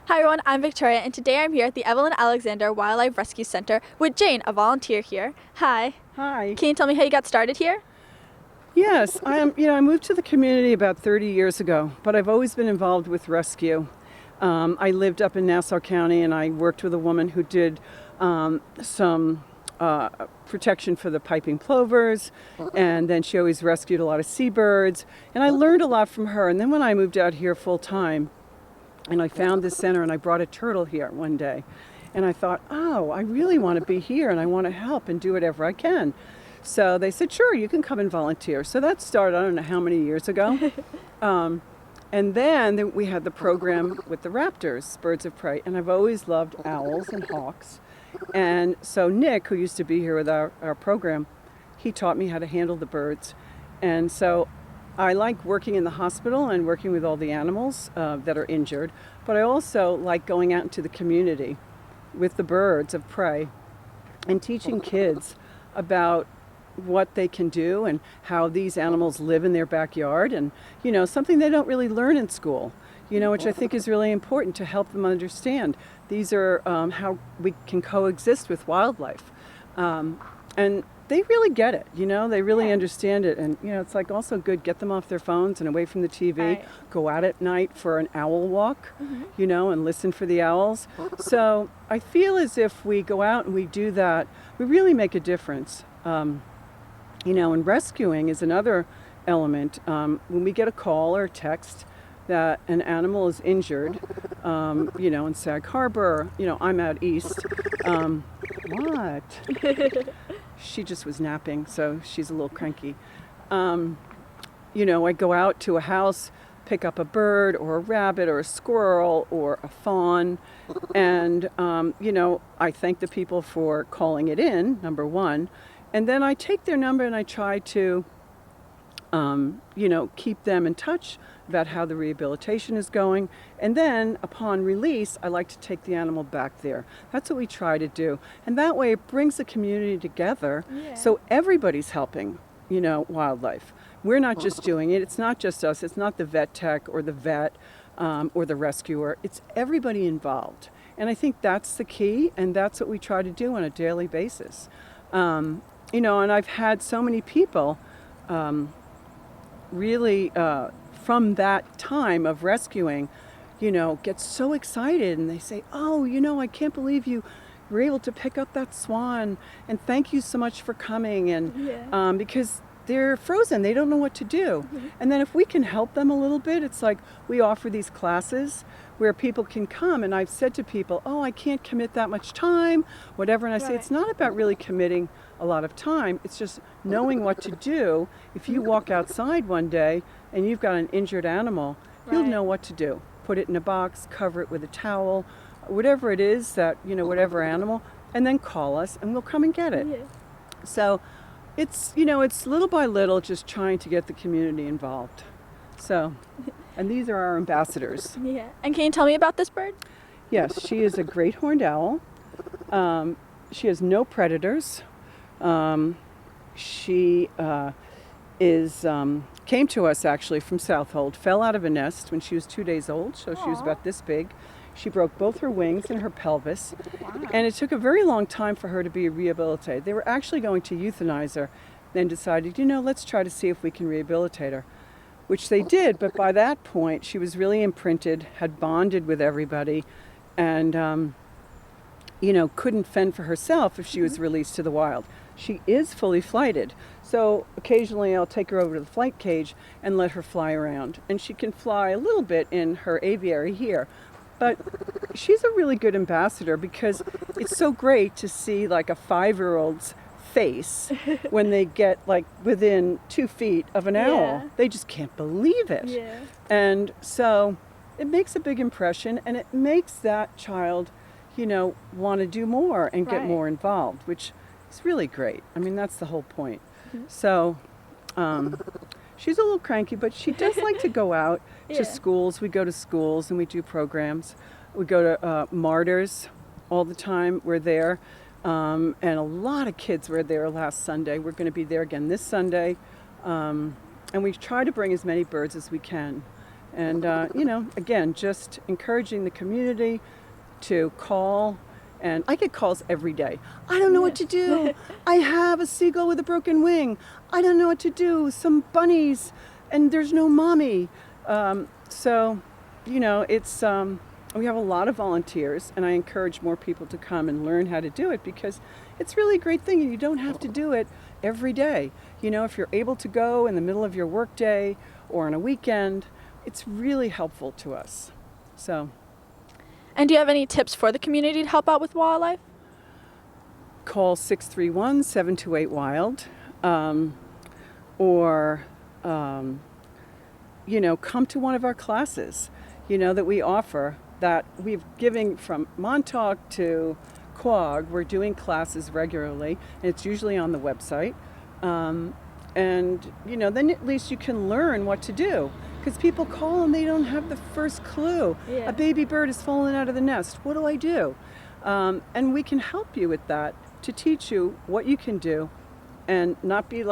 Hi everyone, I'm Victoria, and today I'm here at the Evelyn Alexander Wildlife Rescue Center with Jane, a volunteer here. Hi. Hi. Can you tell me how you got started here? Yes, I moved to the community about 30 years ago, but I've always been involved with rescue. I lived up in Nassau County and I worked with a woman who did some protection for the piping plovers, and then she always rescued a lot of seabirds, and I learned a lot from her. And then when I moved out here full time, and I found this center and I brought a turtle here one day. And I thought, oh, I really want to be here and I want to help and do whatever I can. So they said, sure, you can come and volunteer. So that started, I don't know how many years ago. And then we had the program with the raptors, birds of prey. And I've always loved owls and hawks. And so Nick, who used to be here with our program, he taught me how to handle the birds. And so I like working in the hospital and working with all the animals that are injured, but I also like going out into the community with the birds of prey and teaching kids about what they can do and how these animals live in their backyard, and something they don't really learn in school, which I think is really important to help them understand. These are how we can coexist with wildlife. And they really get it, they really understand it. And, it's like also good, get them off their phones and away from the TV, Right. Go out at night for an owl walk, and listen for the owls. So I feel as if we go out and we do that, we really make a difference. And rescuing is another element. When we get a call or a text that an animal is injured, in Sag Harbor, I'm out east. What? She just was napping, so she's a little cranky. I go out to a house, pick up a bird or a rabbit or a squirrel or a fawn, and, I thank the people for calling it in, number one, and then I take their number and I try to, keep them in touch about how the rehabilitation is going. And then upon release, I like to take the animal back there. That's what we try to do. And that way it brings the community together. Yeah. So everybody's helping, wildlife. We're not just doing it. It's not just us. It's not the vet tech or the vet or the rescuer. It's everybody involved. And I think that's the key. And that's what we try to do on a daily basis. And I've had so many people really from that time of rescuing, get so excited and they say, oh, I can't believe you were able to pick up that swan, and thank you so much for coming. And because they're frozen, they don't know what to do. And then if we can help them a little bit, it's like we offer these classes where people can come, and I've said to people, oh, I can't commit that much time, whatever, and I say it's not about really committing a lot of time, it's just knowing what to do. If you walk outside one day and you've got an injured animal, you'll know what to do. Put it in a box, cover it with a towel, whatever it is that, whatever animal, and then call us and we'll come and get it. Yeah. So it's little by little just trying to get the community involved. So, and these are our ambassadors. Yeah. And can you tell me about this bird? Yes, she is a great horned owl. She has no predators. She came to us actually from Southold, fell out of a nest when she was 2 days old, so she was about this big. She broke both her wings and her pelvis, and it took a very long time for her to be rehabilitated. They were actually going to euthanize her, then decided, let's try to see if we can rehabilitate her, which they did. But by that point, she was really imprinted, had bonded with everybody, and couldn't fend for herself if she was released to the wild. She is fully flighted, so occasionally I'll take her over to the flight cage and let her fly around. And she can fly a little bit in her aviary here, but she's a really good ambassador because it's so great to see like a 5-year-old's face when they get like within 2 feet of an owl. They just can't believe it. Yeah. And so it makes a big impression, and it makes that child want to do more and get more involved, which is really great. I mean, that's the whole point. So she's a little cranky, but she does like to go out to schools. We go to schools and we do programs. We go to martyrs all the time. We're there. And a lot of kids were there last Sunday. We're going to be there again this Sunday. And we try to bring as many birds as we can. And, again, just encouraging the community to call. And I get calls every day. I don't know what to do. I have a seagull with a broken wing. I don't know what to do. Some bunnies, and there's no mommy. It's we have a lot of volunteers, and I encourage more people to come and learn how to do it because it's really a great thing, and you don't have to do it every day. If you're able to go in the middle of your workday or on a weekend, it's really helpful to us. So. And do you have any tips for the community to help out with wildlife? Call 631-728-WILD, or come to one of our classes, that we offer, that we've given from Montauk to Quogue. We're doing classes regularly, and it's usually on the website. Then at least you can learn what to do. Because people call and they don't have the first clue. Yeah. A baby bird has fallen out of the nest. What do I do? And we can help you with that to teach you what you can do and not be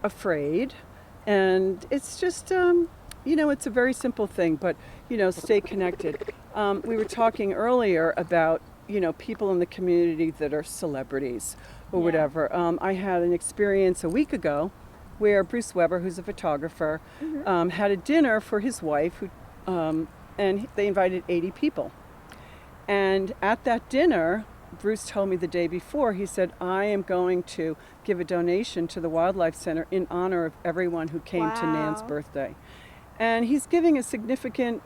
afraid. And it's just, it's a very simple thing, but, stay connected. We were talking earlier about, people in the community that are celebrities or whatever. I had an experience a week ago where Bruce Weber, who's a photographer, had a dinner for his wife, and they invited 80 people. And at that dinner, Bruce told me the day before, he said, I am going to give a donation to the Wildlife Center in honor of everyone who came to Nan's birthday. And he's giving a significant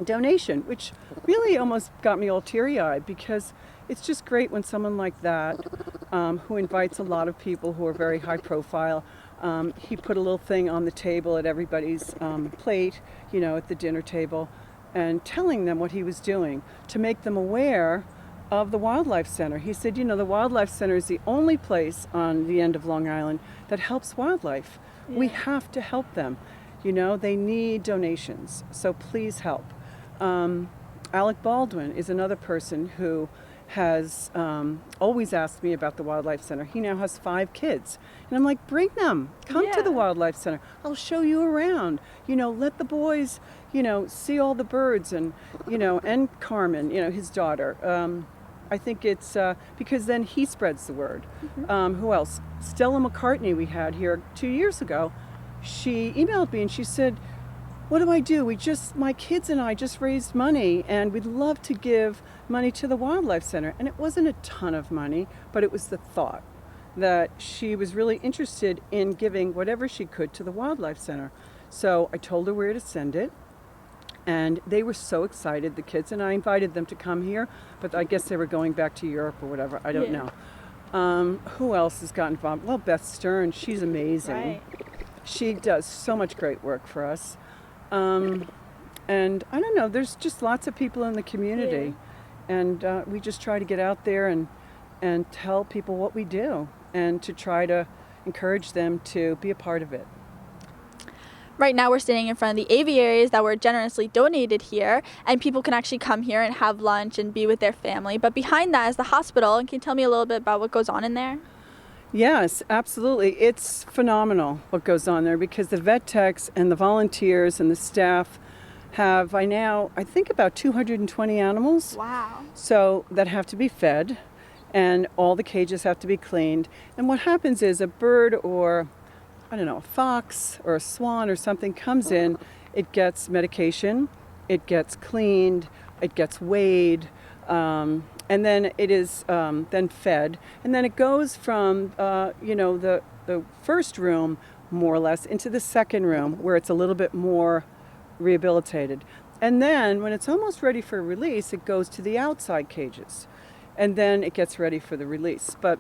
donation, which really almost got me all teary-eyed because it's just great when someone like that, who invites a lot of people who are very high profile, he put a little thing on the table at everybody's plate, at the dinner table, and telling them what he was doing to make them aware of the Wildlife Center. He said, the Wildlife Center is the only place on the end of Long Island that helps wildlife. Yeah. We have to help them. They need donations, so please help. Alec Baldwin is another person who has always asked me about the Wildlife Center. He now has 5 kids. And I'm like, bring them. Come to the Wildlife Center. I'll show you around. Let the boys, see all the birds and, and Carmen, his daughter. I think it's because then he spreads the word. Who else? Stella McCartney we had here 2 years ago. She emailed me and she said, what do I do? My kids and I just raised money and we'd love to give money to the Wildlife Center. And it wasn't a ton of money, but it was the thought that she was really interested in giving whatever she could to the Wildlife Center. So I told her where to send it. And they were so excited, the kids, and I invited them to come here, but I guess they were going back to Europe or whatever. I don't know. Who else has gotten involved? Well, Beth Stern, she's amazing. Right. She does so much great work for us. And I don't know, there's just lots of people in the community. And we just try to get out there and tell people what we do and to try to encourage them to be a part of it. Right now we're standing in front of the aviaries that were generously donated here, and people can actually come here and have lunch and be with their family. But behind that is the hospital, and can you tell me a little bit about what goes on in there? Yes, absolutely. It's phenomenal what goes on there because the vet techs and the volunteers and the staff have by now, I think, about 220 animals. Wow. So that have to be fed, and all the cages have to be cleaned. And what happens is a bird or a fox or a swan or something comes in, it gets medication, it gets cleaned, it gets weighed, and then it is then fed. And then it goes from, the first room, more or less, into the second room where it's a little bit more rehabilitated. And then when it's almost ready for release, it goes to the outside cages. And then it gets ready for the release. But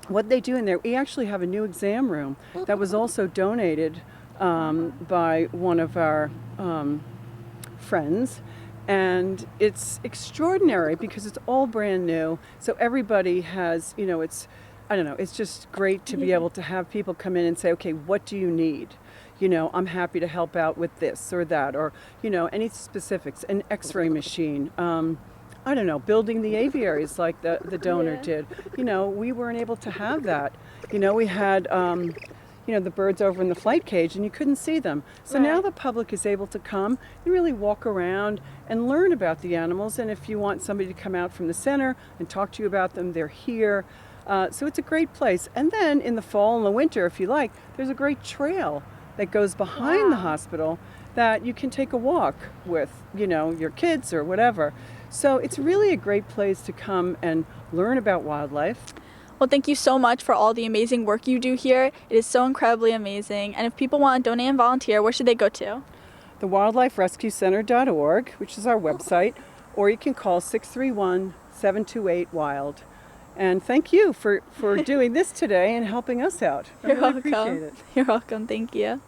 what they do in there, we actually have a new exam room that was also donated by one of our friends. And it's extraordinary because it's all brand new. So everybody has, it's just great to be able to have people come in and say, okay, what do you need? I'm happy to help out with this or that, or, any specifics, an x-ray machine. Building the aviaries like the donor did. We weren't able to have that. We had, the birds over in the flight cage and you couldn't see them. So now the public is able to come and really walk around and learn about the animals. And if you want somebody to come out from the center and talk to you about them, they're here. So it's a great place. And then in the fall and the winter, if you like, there's a great trail that goes behind the hospital that you can take a walk with, your kids or whatever. So it's really a great place to come and learn about wildlife. Well, thank you so much for all the amazing work you do here. It is so incredibly amazing. And if people want to donate and volunteer, where should they go to? The wildliferescuecenter.org, which is our website, or you can call 631-728-WILD. And thank you for doing this today and helping us out. You're welcome. Appreciate it. You're welcome. Thank you.